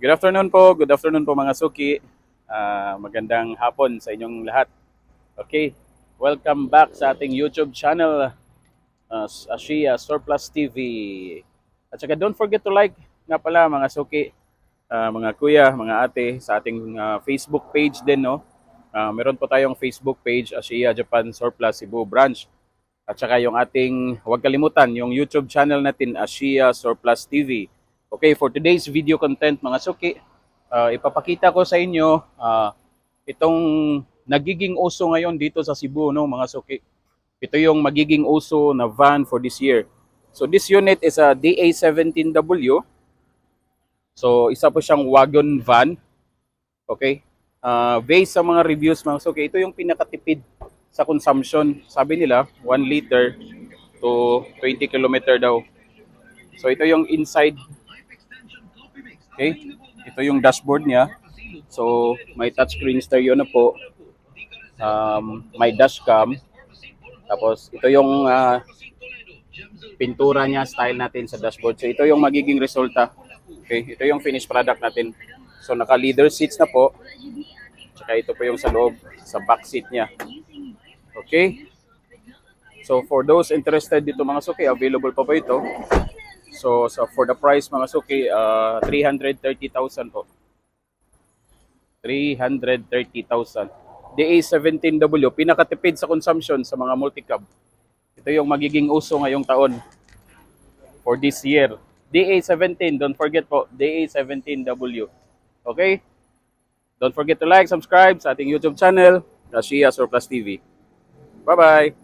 Good afternoon po mga suki. Magandang hapon sa inyong lahat. Okay, welcome back sa ating YouTube channel, Ashia Surplus TV. At saka don't forget to like nga pala mga suki, mga kuya, mga ate sa ating Facebook page din, no? Meron po tayong Facebook page, Ashia Japan Surplus Cebu Branch. At saka yung ating, huwag kalimutan, yung YouTube channel natin, Ashia Surplus TV. Okay, for today's video content mga suki, ipapakita ko sa inyo itong nagiging uso ngayon dito sa Cebu, no mga suki. Ito yung magiging uso na van for this year. So this unit is a DA17W. So isa po siyang wagon van. Okay? Based sa mga reviews mga suki, ito yung pinakatipid sa consumption. Sabi nila 1 liter to 20 kilometer daw. So ito yung inside. Okay? Ito yung dashboard niya. So may touchscreen stereo na po. May dashcam. Tapos ito yung pintura niya, style natin sa dashboard. So ito yung magiging resulta. Okay? Ito yung finished product natin. So naka leather seats na po. Tsaka ito po yung sa loob, sa back seat niya. Okay? So for those interested dito mga suki, available pa po ito. So for the price mga suki, 330,000 po. 330,000. DA17W, pinakatipid sa consumption sa mga multicab. Ito yung magiging uso ngayong taon for this year. DA17, don't forget po, DA17W. Okay? Don't forget to like, subscribe sa ating YouTube channel, Ashia Surplus TV. Bye-bye!